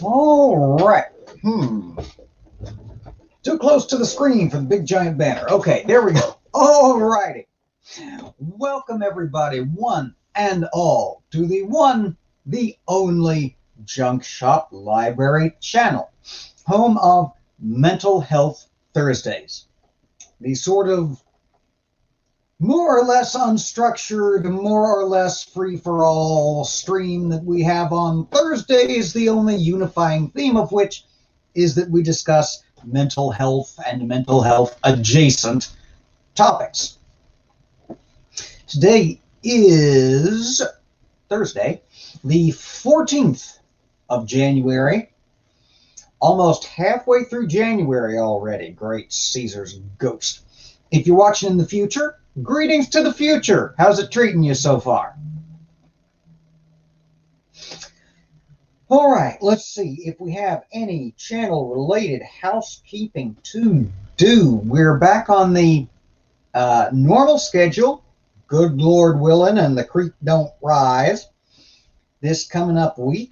All right. Too close to the screen for the big giant banner. Okay, there we go. All righty. Welcome everybody, one and all, to the one, the only Junk Shop Library channel, home of Mental Health Thursdays. The sort of more or less unstructured, more or less free-for-all stream that we have on Thursdays, the only unifying theme of which is that we discuss mental health and mental health adjacent topics. Today is Thursday, the 14th of January, almost halfway through January already. Great Caesar's ghost. If you're watching in the future, greetings to the future. How's it treating you so far? All right, let's see if we have any channel-related housekeeping to do. We're back on the normal schedule, good Lord willing, and the creek don't rise. This coming up week,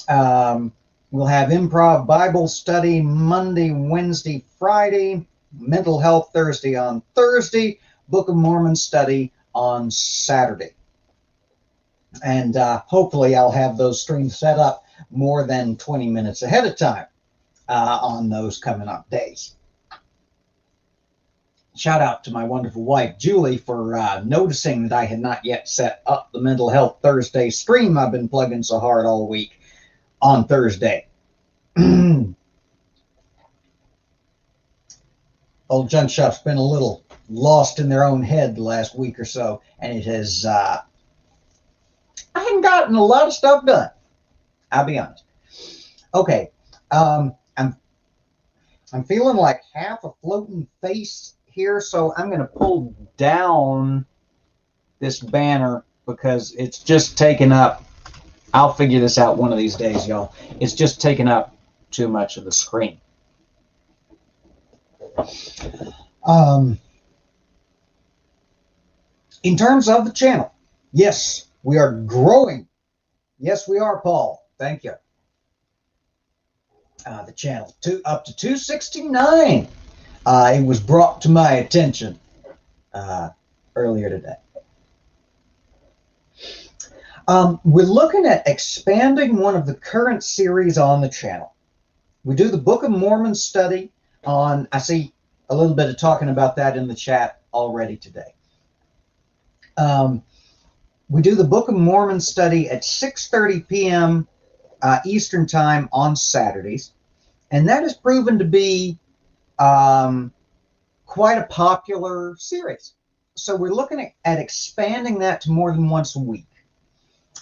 we'll have improv Bible study Monday, Wednesday, Friday, Mental Health Thursday on Thursday, Book of Mormon study on Saturday. And hopefully I'll have those streams set up more than 20 minutes ahead of time on those coming up days. Shout out to my wonderful wife, Julie, for noticing that I had not yet set up the Mental Health Thursday stream I've been plugging so hard all week on Thursday. Old Junk Shop's been a little lost in their own head the last week or so, and it has I haven't gotten a lot of stuff done, I'll be honest. Okay, I'm feeling like half a floating face here, so I'm going to pull down this banner because it's just taken up. I'll figure this out one of these days, y'all. It's just taken up too much of the screen. In terms of the channel, yes, we are growing. Yes, we are, Paul. Thank you. The channel up to 269. It was brought to my attention earlier today. We're looking at expanding one of the current series on the channel. We do the Book of Mormon study on, I see a little bit of talking about that in the chat already today. We do the Book of Mormon study at 6:30 p.m. Eastern Time on Saturdays, and that has proven to be quite a popular series. So we're looking at expanding that to more than once a week.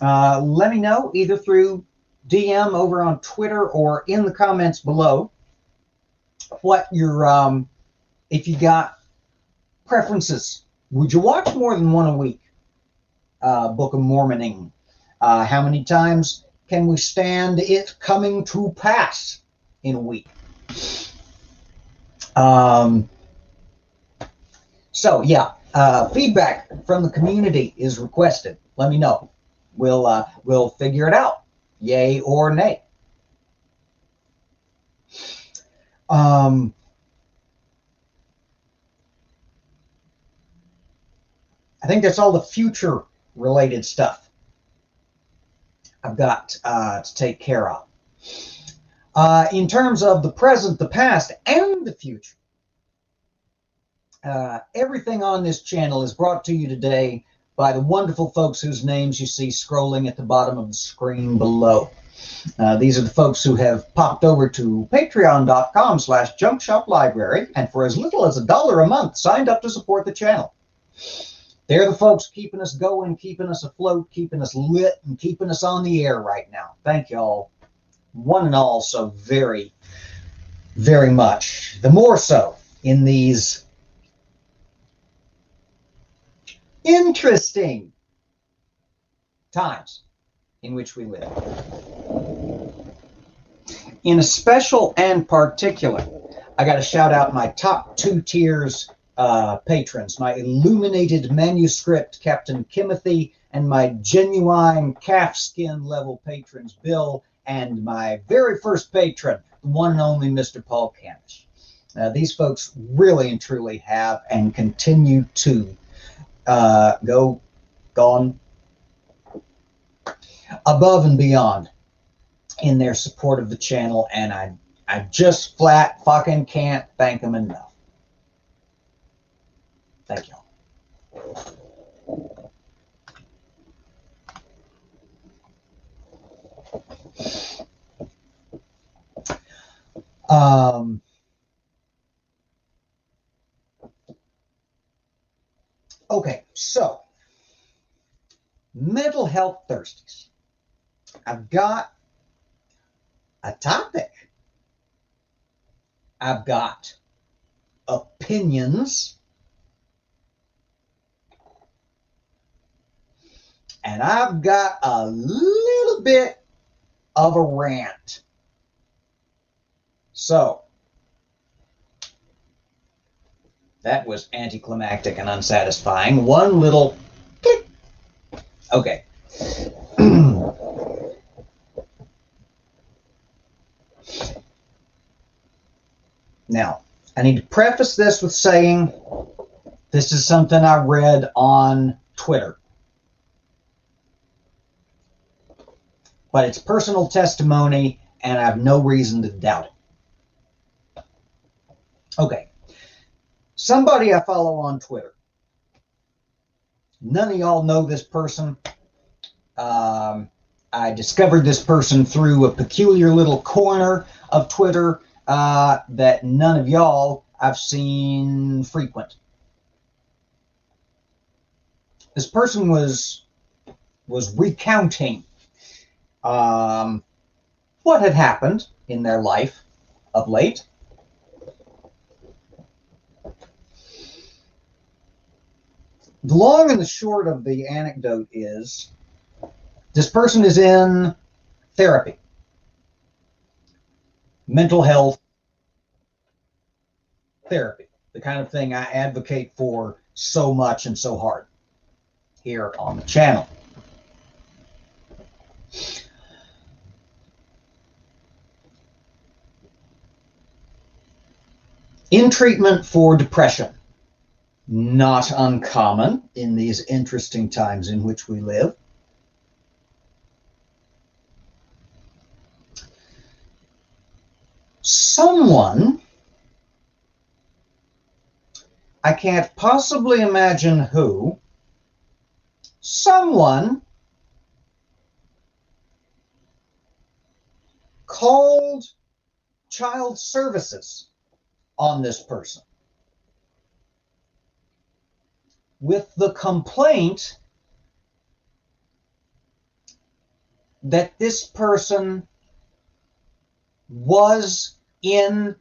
Let me know either through DM over on Twitter or in the comments below what your if you got preferences. Would you watch more than one a week? Book of Mormoning. How many times can we stand it coming to pass in a week? So yeah, feedback from the community is requested. Let me know. We'll figure it out, yay or nay. I think that's all the future related stuff I've got to take care of. In terms of the present, the past, and the future, everything on this channel is brought to you today by the wonderful folks whose names you see scrolling at the bottom of the screen below. These are the folks who have popped over to patreon.com/junkshoplibrary and for as little as $1 a month signed up to support the channel. They're the folks keeping us going, keeping us afloat, keeping us lit, and keeping us on the air right now. Thank you all, one and all, so very, very much. The more so in these interesting times in which we live. In a special and particular, I got to shout out my top 2 tiers patrons, my illuminated manuscript Captain Kimothy and my genuine calfskin level patrons Bill and my very first patron, the one and only Mr. Paul Canish. These folks really and truly have and continue to gone above and beyond in their support of the channel, and I just flat fucking can't thank them enough. Thank you. Okay, so mental health thirsties. I've got a topic. I've got opinions. And I've got a little bit of a rant. So, that was anticlimactic and unsatisfying. One little click. Okay. Now, I need to preface this with saying this is something I read on Twitter. But it's personal testimony, and I have no reason to doubt it. Okay. Somebody I follow on Twitter. None of y'all know this person. I discovered this person through a peculiar little corner of Twitter that none of y'all I've seen frequent. This person was recounting what had happened in their life of late. The long and the short of the anecdote is this person is in therapy, mental health therapy, the kind of thing I advocate for so much and so hard here on the channel. In treatment for depression, not uncommon in these interesting times in which we live. Someone, I can't possibly imagine who, someone called child services on this person with the complaint that this person was in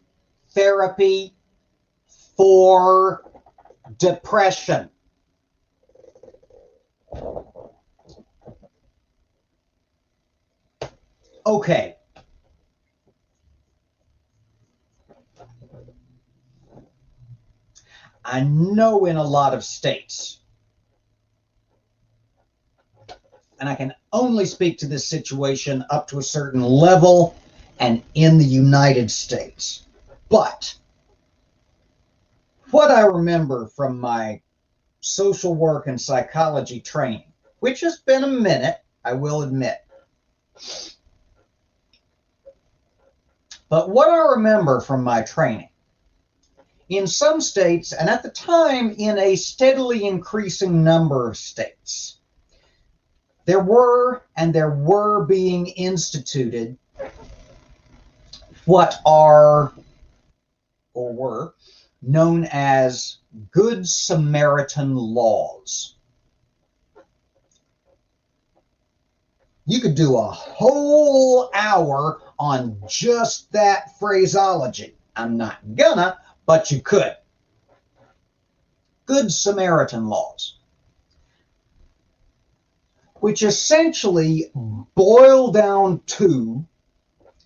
therapy for depression. Okay. I know in a lot of states, and I can only speak to this situation up to a certain level and in the United States, but what I remember from my social work and psychology training, which has been a minute, I will admit, but what I remember from my training, in some states, and at the time in a steadily increasing number of states, there were being instituted what are or were known as Good Samaritan laws. You could do a whole hour on just that phraseology. I'm not gonna, but you could. Good Samaritan laws, which essentially boil down to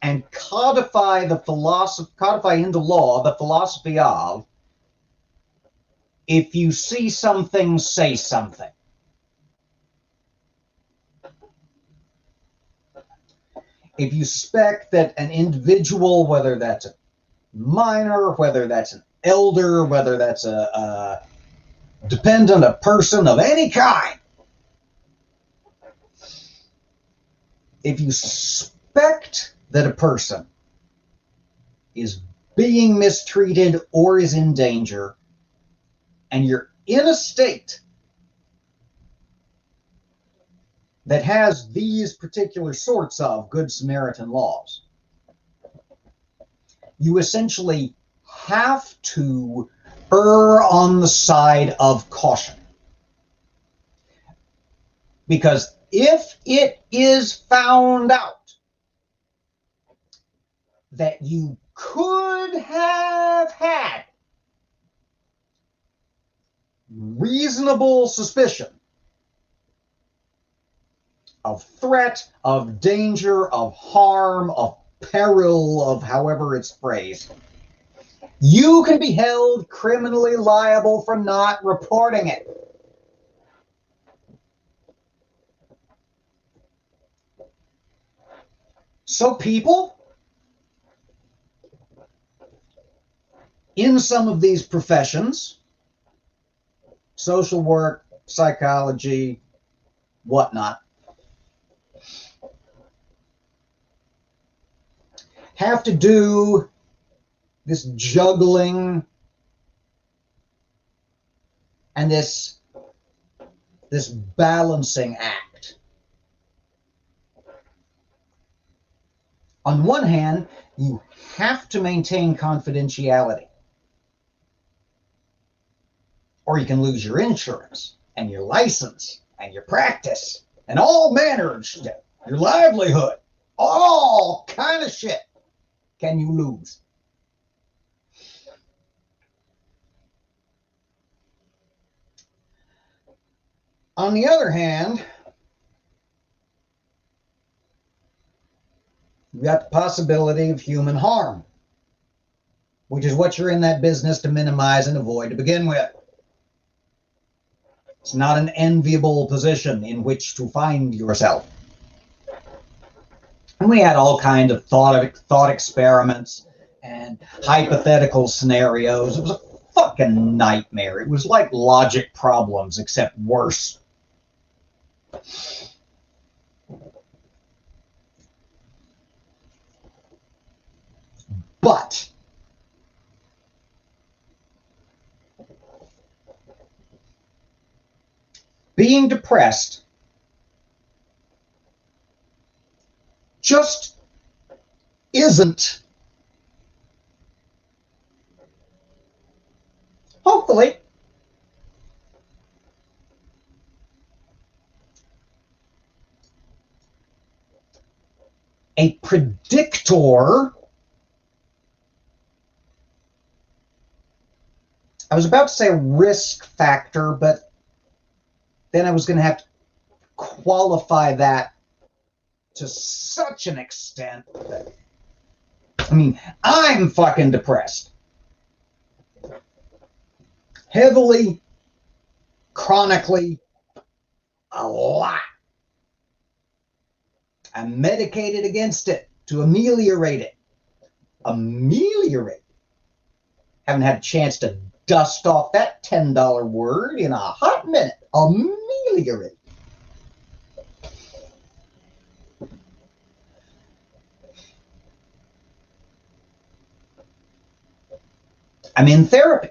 and codify into law the philosophy of, if you see something, say something. if you suspect that an individual, whether that's a minor, whether that's an elder, whether that's a dependent, a person of any kind, if you suspect that a person is being mistreated or is in danger, and you're in a state that has these particular sorts of Good Samaritan laws, you essentially have to err on the side of caution. Because if it is found out that you could have had reasonable suspicion of threat, of danger, of harm, of peril, of however it's phrased, you can be held criminally liable for not reporting it. So people in some of these professions, social work, psychology, whatnot, have to do this juggling and this balancing act. On one hand, you have to maintain confidentiality, or you can lose your insurance and your license and your practice and all manner of shit, your livelihood, all kind of shit can you lose. On the other hand, you got the possibility of human harm, which is what you're in that business to minimize and avoid to begin with. It's not an enviable position in which to find yourself. And we had all kinds of thought experiments and hypothetical scenarios. It was a fucking nightmare. It was like logic problems, except worse. But being depressed just isn't, hopefully, a predictor. I was about to say risk factor, but then I was going to have to qualify that to such an extent that, I mean, I'm fucking depressed. Heavily, chronically, a lot. I'm medicated against it to ameliorate it. Ameliorate. Haven't had a chance to dust off that $10 word in a hot minute. Ameliorate. I'm in therapy.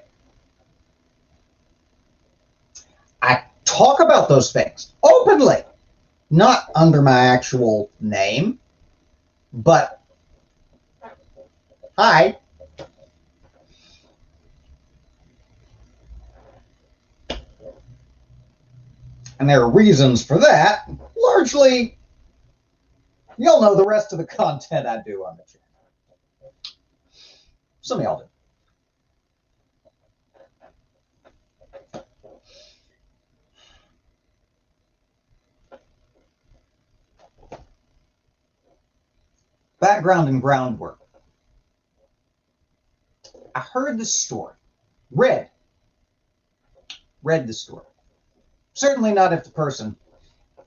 I talk about those things openly, not under my actual name, but hi. And there are reasons for that. Largely, you'll know the rest of the content I do on the channel. Some of y'all do. Background and groundwork. I heard this story. Read the story. Certainly not if the person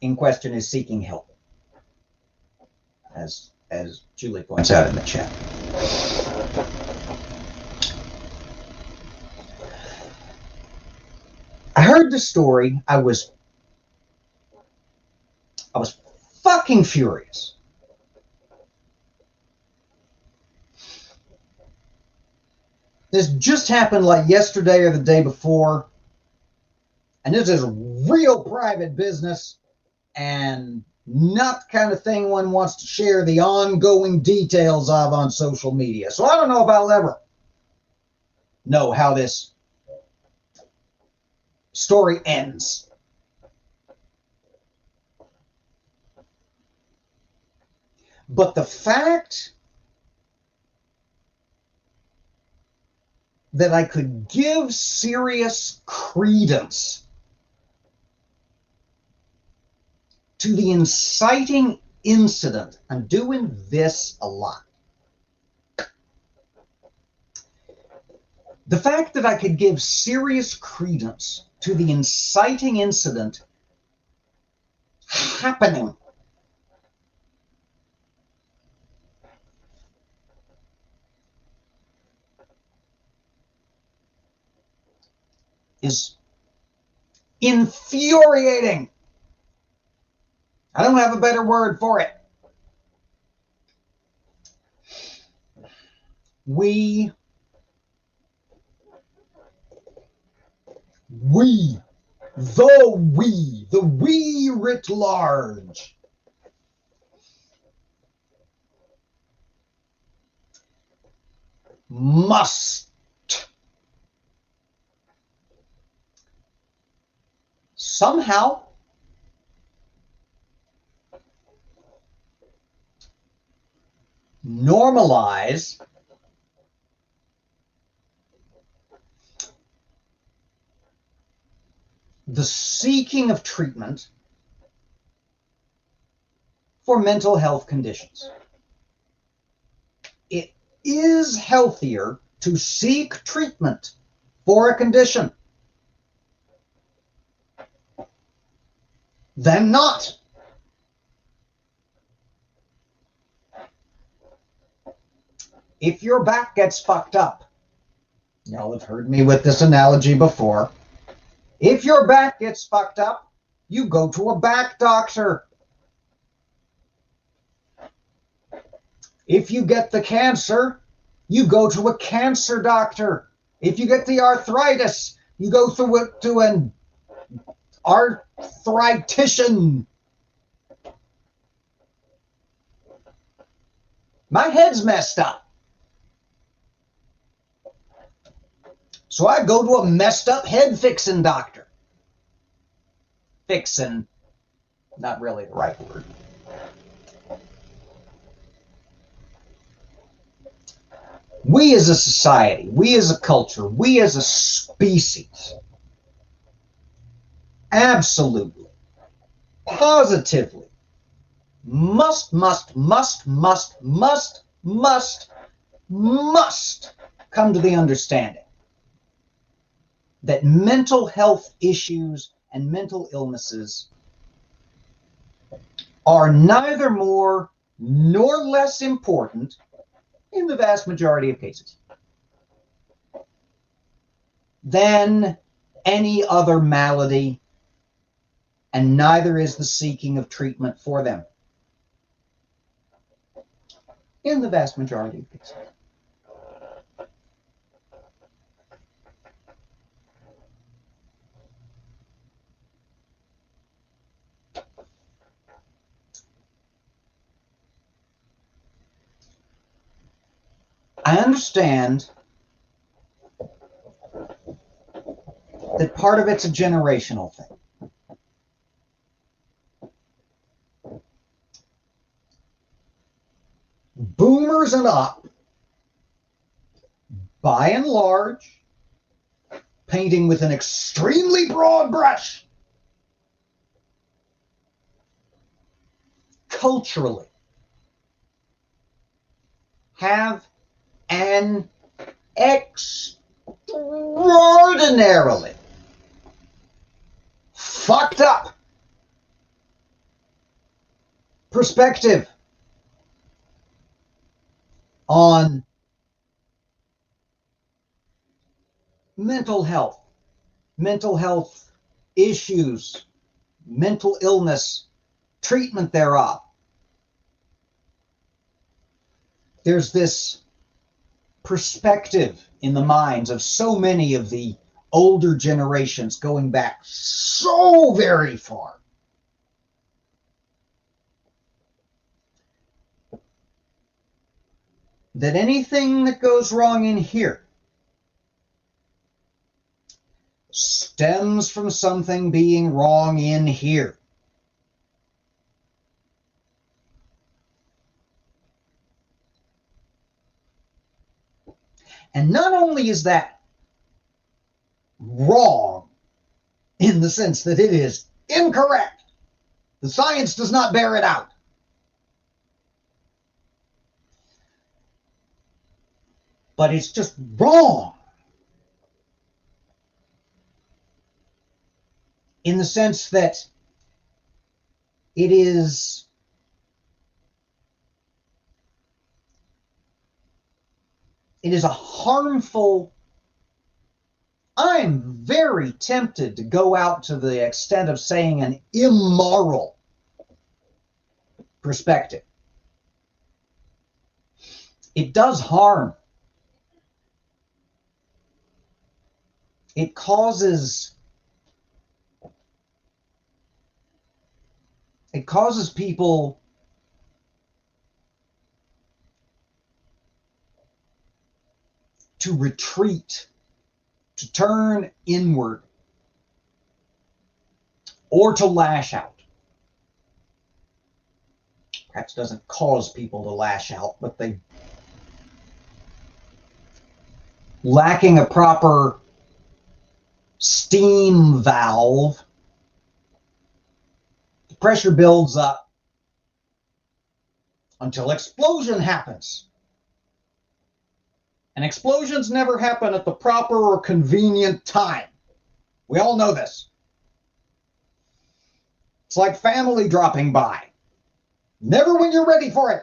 in question is seeking help. As as Julie points out in the chat. I heard the story. I was fucking furious. This just happened like yesterday or the day before. And this is real private business and not the kind of thing one wants to share the ongoing details of on social media. So I don't know if I'll ever know how this story ends. But the fact that I could give serious credence to the inciting incident, I'm doing this a lot. The fact that I could give serious credence to the inciting incident happening is infuriating. I don't have a better word for it. We writ large, must somehow normalize the seeking of treatment for mental health conditions. It is healthier to seek treatment for a condition than not. If your back gets fucked up, y'all have heard me with this analogy before. If your back gets fucked up, you go to a back doctor. If you get the cancer, you go to a cancer doctor. If you get the arthritis, you go to an arthritician. My head's messed up. So I go to a messed up head fixing doctor. Fixing, not really the right word. We as a society, we as a culture, we as a species, absolutely, positively, must come to the understanding that mental health issues and mental illnesses are neither more nor less important in the vast majority of cases than any other malady, and neither is the seeking of treatment for them in the vast majority of cases. I understand that part of it's a generational thing. Boomers and up, by and large, painting with an extremely broad brush, culturally, have an extraordinarily fucked up perspective on mental health issues, mental illness, treatment thereof. There's this perspective in the minds of so many of the older generations going back so very far. That anything that goes wrong in here stems from something being wrong in here. And not only is that wrong in the sense that it is incorrect, the science does not bear it out. But it's just wrong in the sense that it is a harmful. I'm very tempted to go out to the extent of saying an immoral perspective. It does harm. It causes people to retreat, to turn inward, or to lash out. Perhaps doesn't cause people to lash out, but they lacking a proper steam valve, the pressure builds up until explosion happens. And explosions never happen at the proper or convenient time. We all know this. It's like family dropping by. Never when you're ready for it.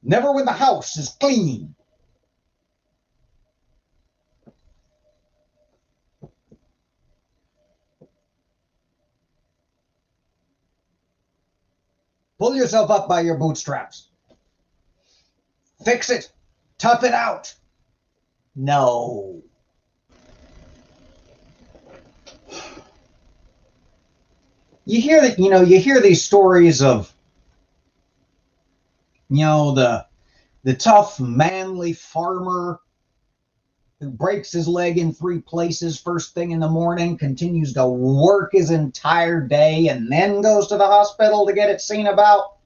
Never when the house is clean. Pull yourself up by your bootstraps. Fix it. Tough it out. No. You hear that, you hear these stories of, the tough, manly farmer who breaks his leg in 3 places first thing in the morning, continues to work his entire day, and then goes to the hospital to get it seen about.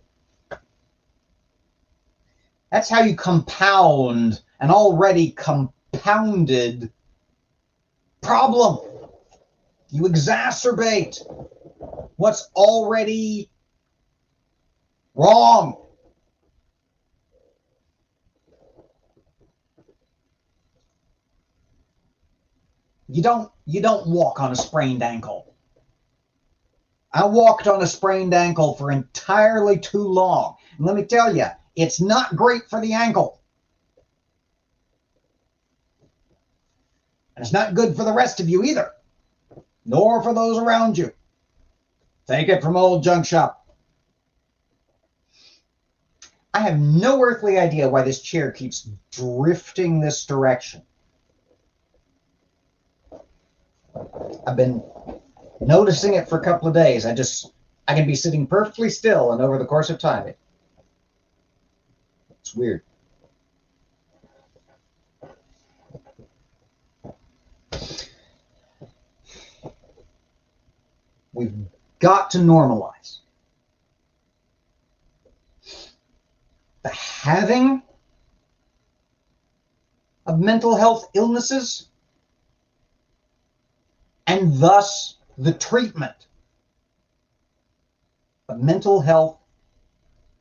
That's how you compound an already compounded problem. You exacerbate what's already wrong. You don't walk on a sprained ankle. I walked on a sprained ankle for entirely too long. And let me tell you, it's not great for the ankle. And it's not good for the rest of you either, nor for those around you. Take it from old Junk Shop. I have no earthly idea why this chair keeps drifting this direction. I've been noticing it for a couple of days. I can be sitting perfectly still, and over the course of time, it's weird. We've got to normalize the having of mental health illnesses, and thus the treatment of mental health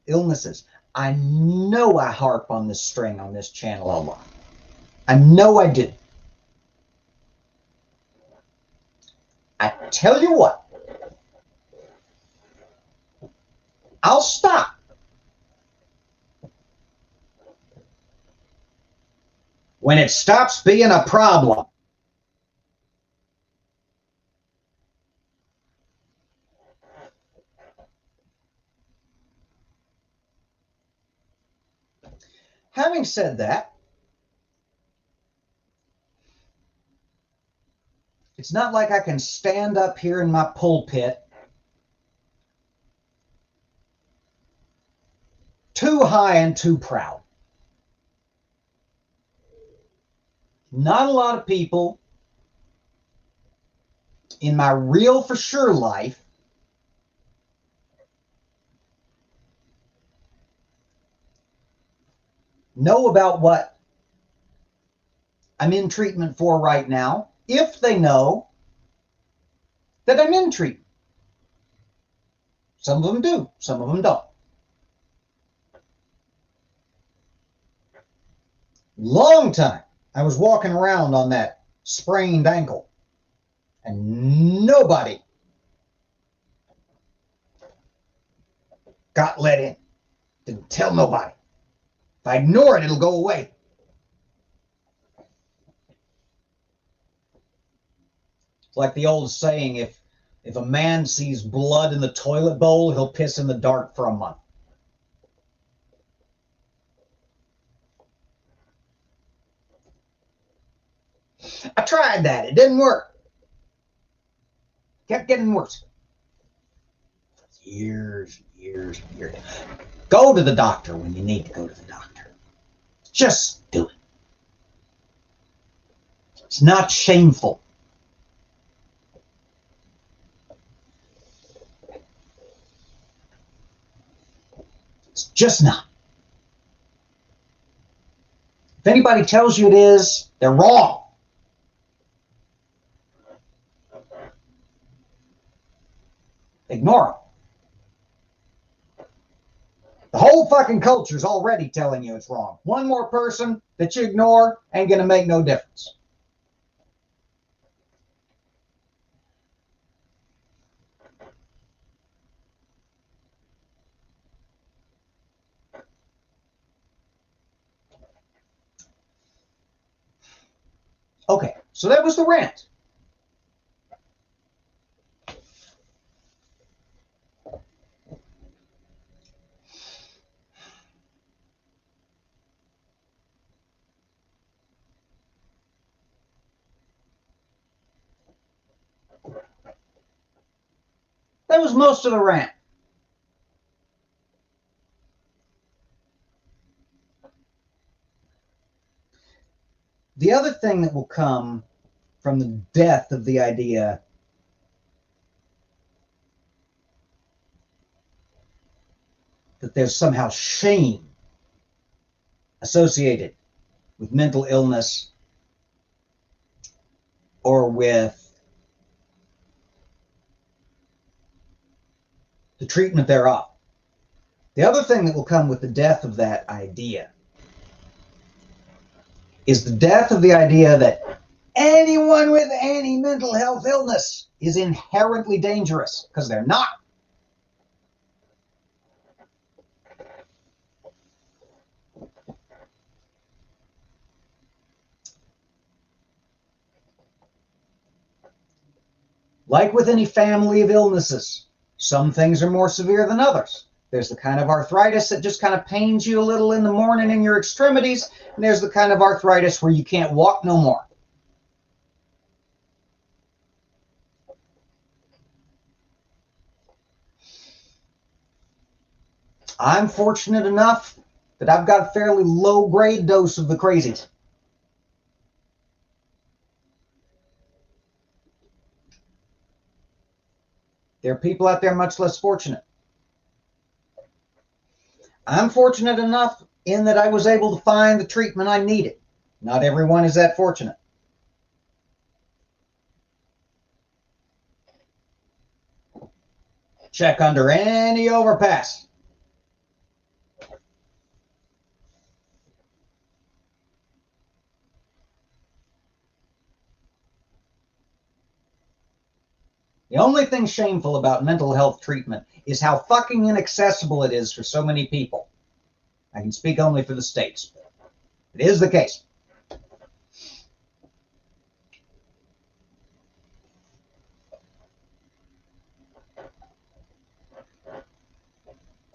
illnesses. I know I harp on this string on this channel a lot. I know I do. I tell you what, I'll stop when it stops being a problem. Having said that, it's not like I can stand up here in my pulpit too high and too proud. Not a lot of people in my real for sure life know about what I'm in treatment for right now, if they know that I'm in treatment. Some of them do, some of them don't. Long time I was walking around on that sprained ankle, and nobody got let in. Didn't tell nobody. If I ignore it, it'll go away. It's like the old saying, if a man sees blood in the toilet bowl, he'll piss in the dark for a month. I tried that. It didn't work. Kept getting worse. Years. Go to the doctor when you need to go to the doctor. Just do it. It's not shameful. It's just not. If anybody tells you it is, they're wrong. Ignore them. The whole fucking culture's already telling you it's wrong. One more person that you ignore ain't gonna make no difference. Okay, so that was the rant. That was most of the rant. The other thing that will come from the death of the idea that there's somehow shame associated with mental illness or with the treatment thereof. The other thing that will come with the death of that idea is the death of the idea that anyone with any mental health illness is inherently dangerous, because they're not. Like with any family of illnesses, some things are more severe than others. There's the kind of arthritis that just kind of pains you a little in the morning in your extremities, and there's the kind of arthritis where you can't walk no more. I'm fortunate enough that I've got a fairly low-grade dose of the crazies. There are people out there much less fortunate. I'm fortunate enough in that I was able to find the treatment I needed. Not everyone is that fortunate. Check under any overpass. The only thing shameful about mental health treatment is how fucking inaccessible it is for so many people. I can speak only for the States. It is the case.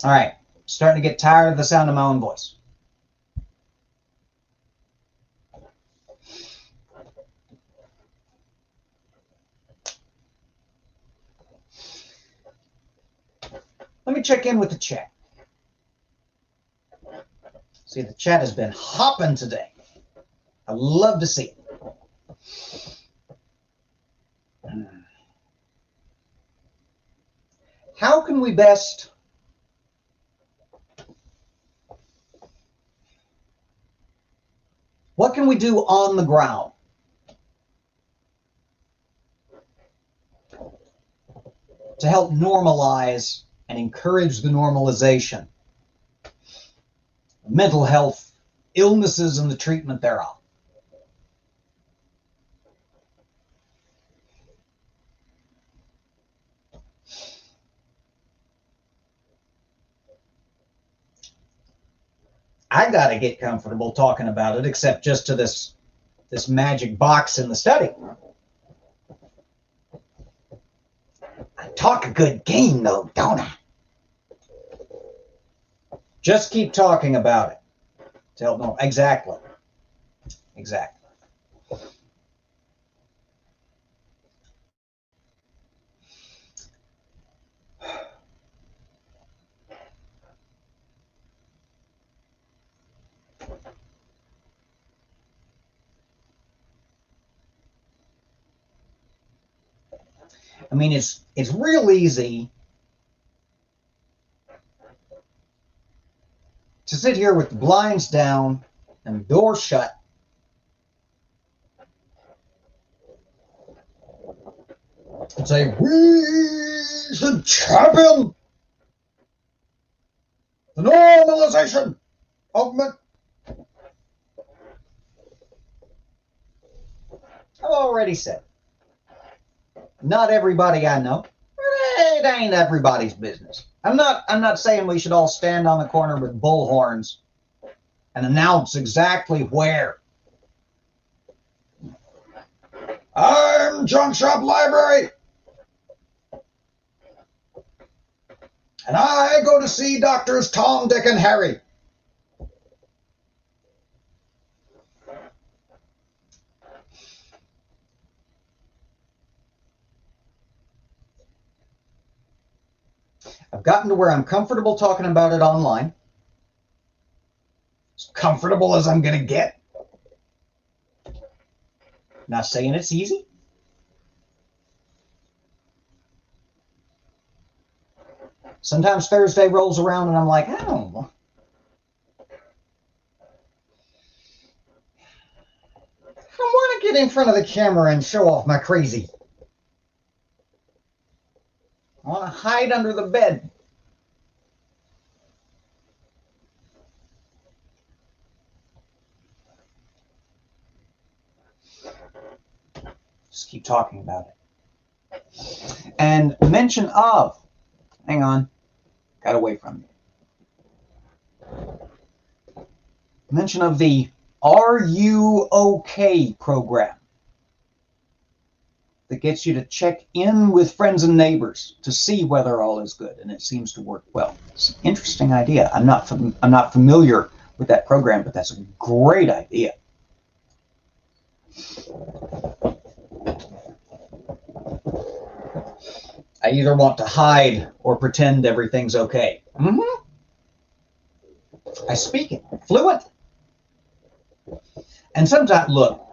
All right, starting to get tired of the sound of my own voice. Let me check in with the chat. See, the chat has been hopping today. I love to see it. How can we best what can we do on the ground to help normalize and encourage the normalization of mental health, illnesses, and the treatment thereof? I got to get comfortable talking about it, except just to this magic box in the study. I talk a good game, though, don't I? Just keep talking about it to help know. Exactly. Exactly. I mean, it's real easy to sit here with the blinds down and the door shut and say, "We should champion the normalization of men." I've already said, not everybody I know. It ain't everybody's business. I'm not saying we should all stand on the corner with bullhorns and announce exactly where. I'm Junk Shop Library, and I go to see doctors Tom, Dick, and Harry. I've gotten to where I'm comfortable talking about it online. As comfortable as I'm going to get. Not saying it's easy. Sometimes Thursday rolls around and I'm like, oh, I don't want to get in front of the camera and show off my crazy. I want to hide under the bed. Just keep talking about it. And mention of, hang on, got away from you. Mention of the Are You OK program that gets you to check in with friends and neighbors to see whether all is good, and it seems to work well. It's an interesting idea. I'm not familiar with that program, but that's a great idea. I either want to hide or pretend everything's okay. I speak it fluent. And sometimes, look,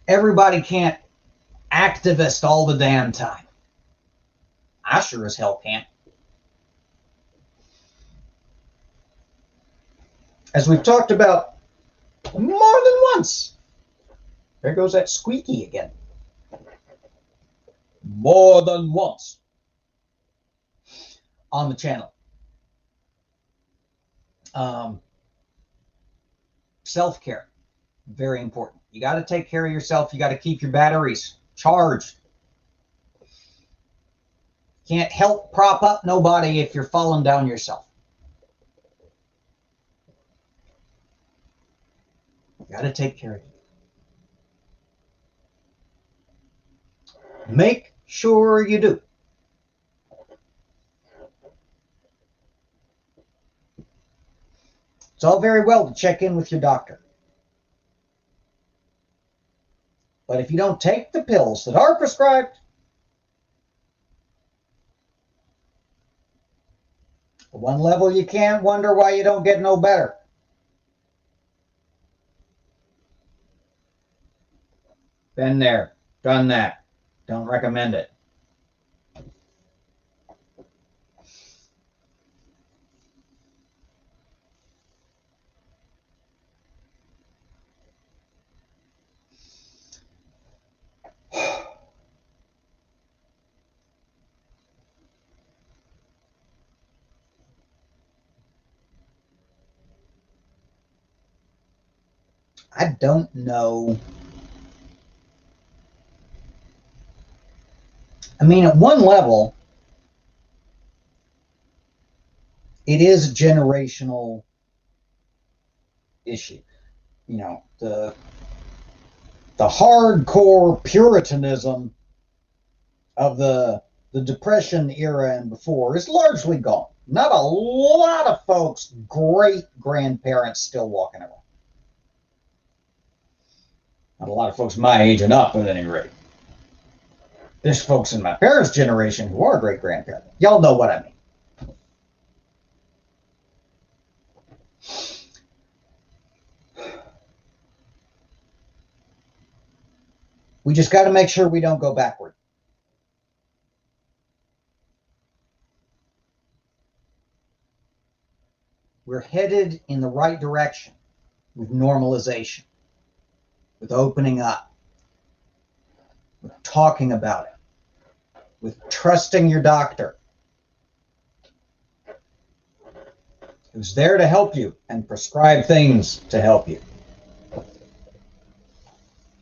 everybody can't activist all the damn time. I sure as hell can't. As we've talked about more than once, there goes that squeaky again. More than once on the channel. Self-care, very important. You got to take care of yourself. You got to keep your batteries charged. Can't help prop up nobody if you're falling down yourself. You got to take care of you. Make sure you do. It's all very well to check in with your doctor. But if you don't take the pills that are prescribed, at one level you can't wonder why you don't get no better. Been there, done that. Don't recommend it. I don't know. I mean, at one level, it is a generational issue. You know, the hardcore Puritanism of the Depression era and before is largely gone. Not a lot of folks' great-grandparents still walking around. Not a lot of folks my age and up, at any rate. There's folks in my parents' generation who are great-grandparents. Y'all know what I mean. We just got to make sure we don't go backward. We're headed in the right direction with normalization, with opening up, with talking about it, with trusting your doctor, who's there to help you and prescribe things to help you.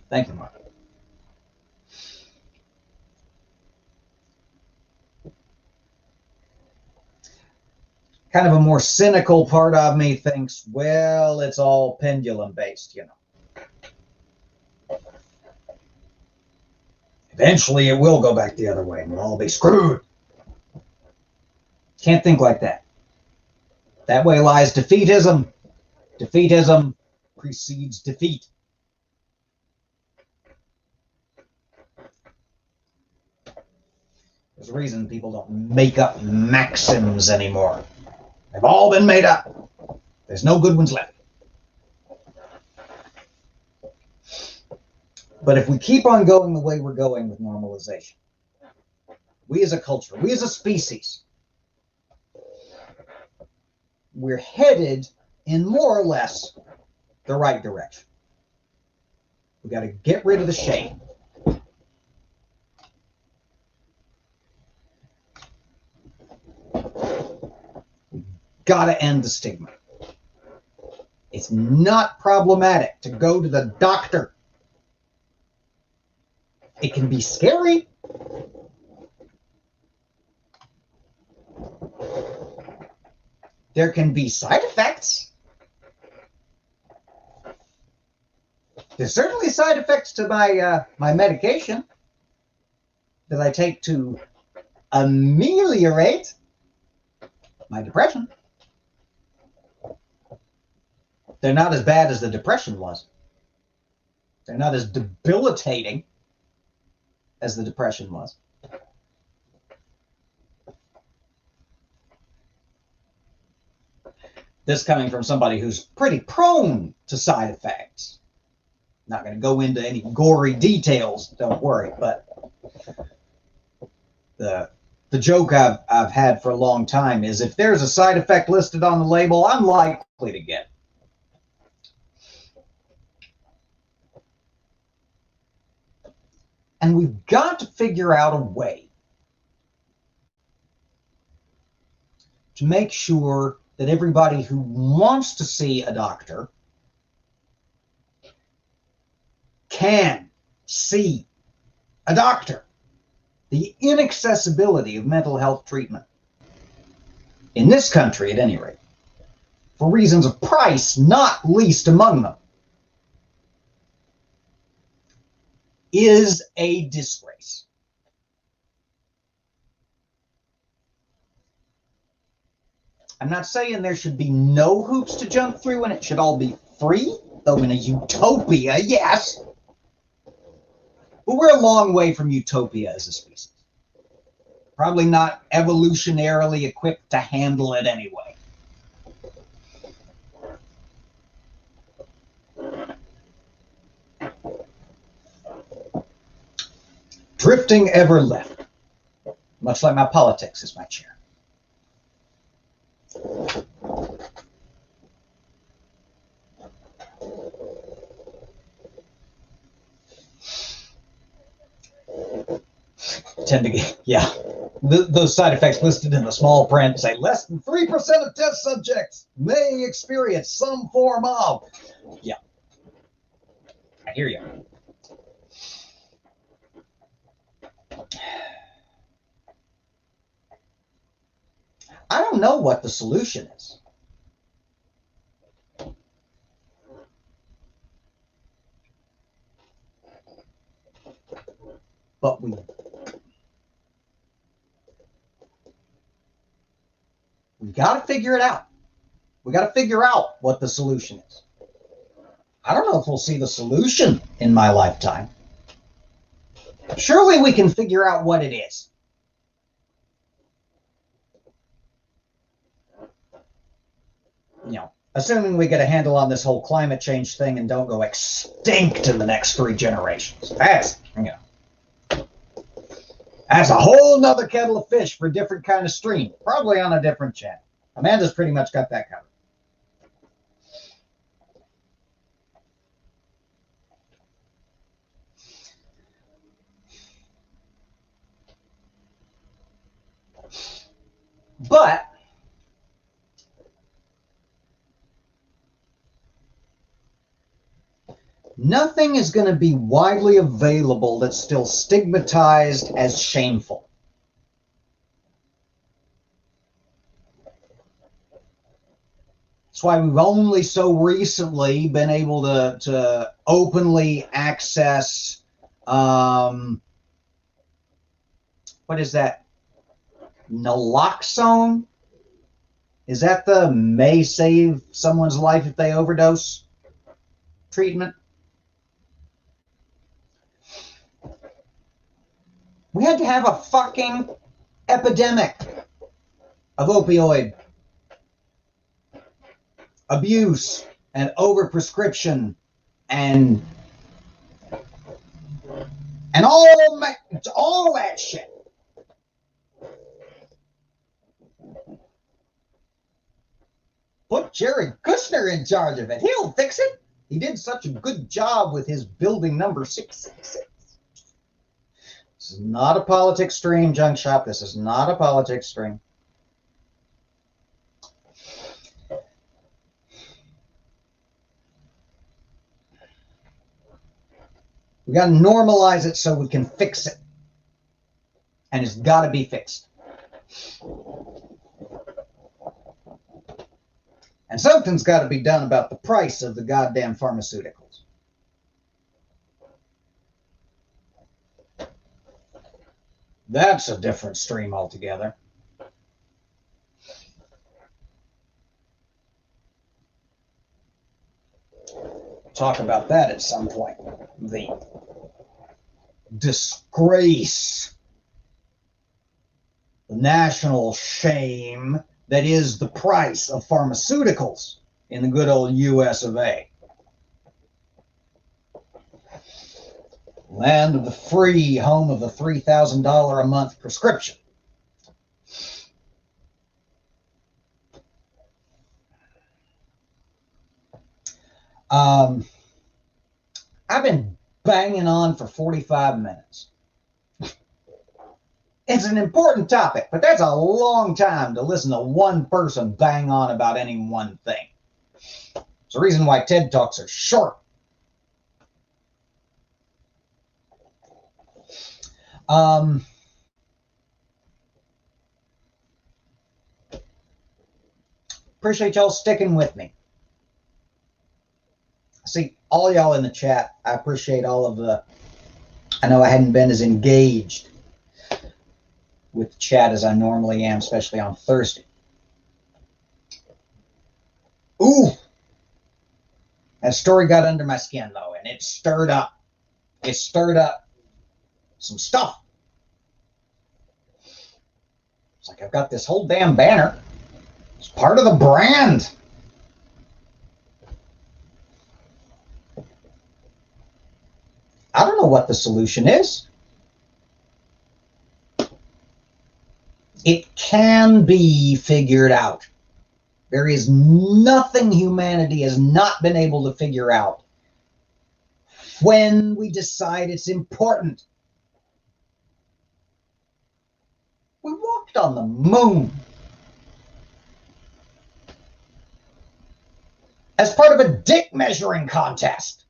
Thank you, Mark. Kind of a more cynical part of me thinks, well, it's all pendulum based, you know. Eventually it will go back the other way and we'll all be screwed. Can't think like that. That way lies defeatism. Defeatism precedes defeat. There's a reason people don't make up maxims anymore. They've all been made up. There's no good ones left. But if we keep on going the way we're going with normalization, we as a culture, we as a species, we're headed in more or less the right direction. We got to get rid of the shame. Got to end the stigma. It's not problematic to go to the doctor. It can be scary. There can be side effects. There's certainly side effects to my medication that I take to ameliorate my depression. They're not as bad as the depression was. They're not as debilitating as the depression was. This coming from somebody who's pretty prone to side effects. Not going to go into any gory details, don't worry, but the joke I've had for a long time is if there's a side effect listed on the label, I'm likely to get it. And we've got to figure out a way to make sure that everybody who wants to see a doctor can see a doctor. The inaccessibility of mental health treatment, in this country at any rate, for reasons of price, not least among them, is a disgrace. I'm not saying there should be no hoops to jump through and it should all be free, though in a utopia, yes. But we're a long way from utopia as a species. Probably not evolutionarily equipped to handle it anyway. Drifting ever left, much like my politics is my chair. Tend to get, yeah. Those side effects listed in the small print say less than 3% of test subjects may experience some form of. Yeah. I hear you. I don't know what the solution is. But we've got to figure it out. We got to figure out what the solution is. I don't know if we'll see the solution in my lifetime. Surely we can figure out what it is. You know, assuming we get a handle on this whole climate change thing and don't go extinct in the next 3 generations. That's, you know, that's a whole nother kettle of fish for a different kind of stream, probably on a different channel. Amanda's pretty much got that covered. But nothing is going to be widely available that's still stigmatized as shameful. That's why we've only so recently been able to openly access, what is that? Naloxone? Is that the may save someone's life if they overdose treatment? We had to have a fucking epidemic of opioid abuse and overprescription and all that shit. Put Jared Kushner in charge of it. He'll fix it. He did such a good job with his building number 666. This is not a politics stream, Junk Shop. This is not a politics stream. We got to normalize it so we can fix it. And it's got to be fixed. And something's got to be done about the price of the goddamn pharmaceuticals. That's a different stream altogether. Talk about that at some point. The disgrace, the national shame that is the price of pharmaceuticals in the good old US of A. Land of the free, home of the $3,000 a month prescription. I've been banging on for 45 minutes. It's an important topic, but that's a long time to listen to one person bang on about any one thing. It's the reason why TED Talks are short. Appreciate y'all sticking with me. I see all y'all in the chat. I appreciate all of the... I know I hadn't been as engaged with the chat as I normally am, especially on Thursday. Ooh. That story got under my skin, though, and it stirred up. It stirred up some stuff. It's like I've got this whole damn banner. It's part of the brand. I don't know what the solution is. It can be figured out. There is nothing humanity has not been able to figure out when we decide it's important. We walked on the moon as part of a dick measuring contest.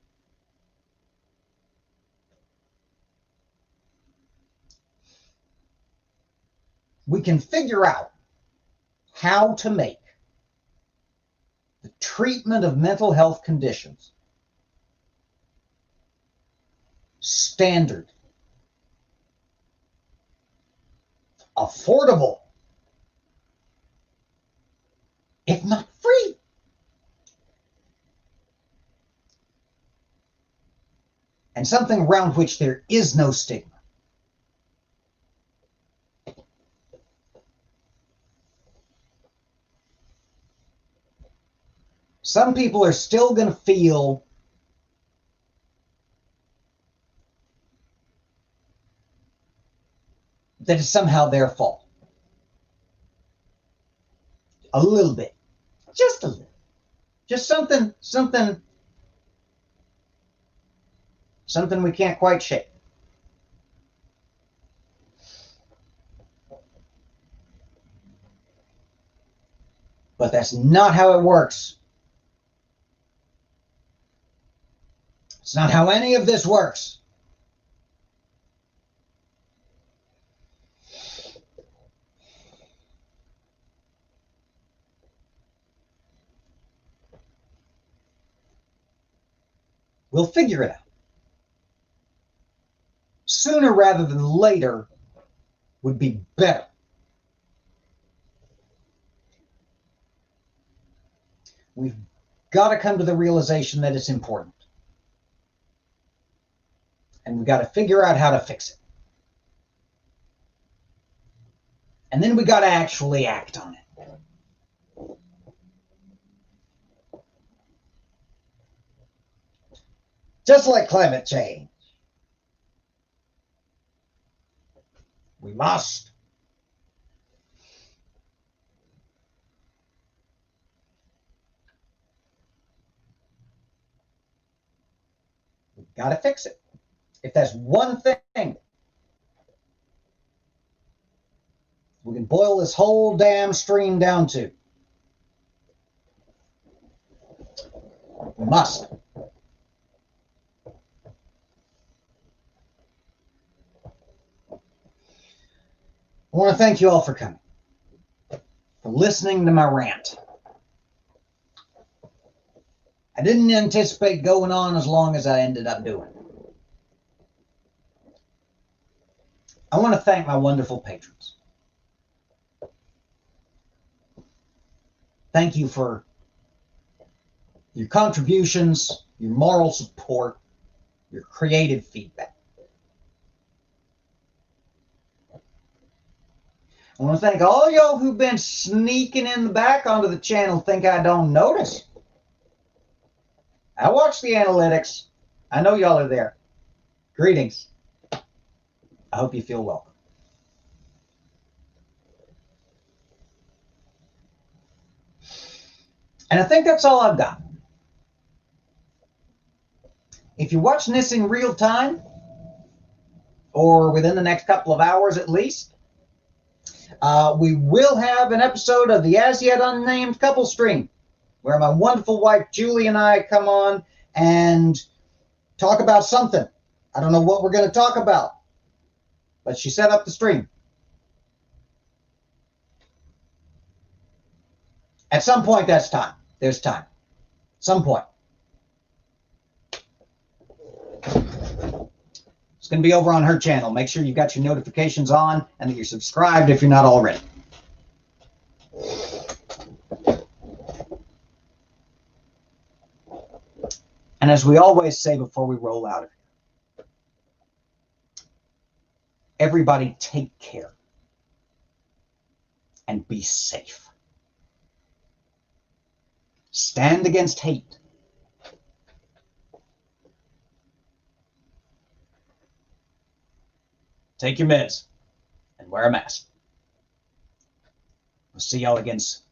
We can figure out how to make the treatment of mental health conditions standard, affordable, if not free. And something around which there is no stigma. Some people are still going to feel that it's somehow their fault. A little bit. Just a little. Just something we can't quite shake. But that's not how it works. It's not how any of this works. We'll figure it out. Sooner rather than later would be better. We've got to come to the realization that it's important. And we've got to figure out how to fix it. And then we got to actually act on it. Just like climate change. We must. We've got to fix it. If that's one thing we can boil this whole damn stream down to, we must. I want to thank you all for coming, for listening to my rant. I didn't anticipate going on as long as I ended up doing. I want to thank my wonderful patrons. Thank you for your contributions, your moral support, your creative feedback. I want to thank all y'all who've been sneaking in the back onto the channel think I don't notice. I watch the analytics. I know y'all are there. Greetings. I hope you feel welcome. And I think that's all I've got. If you're watching this in real time, or within the next couple of hours at least, we will have an episode of the As Yet Unnamed Couple Stream, where my wonderful wife Julie and I come on and talk about something. I don't know what we're going to talk about, but she set up the stream. At some point, that's time. There's time. Some point. It's going to be over on her channel. Make sure you've got your notifications on and that you're subscribed if you're not already. And as we always say before we roll out of here, everybody take care and be safe. Stand against hate. Take your meds and wear a mask. We'll see y'all again soon.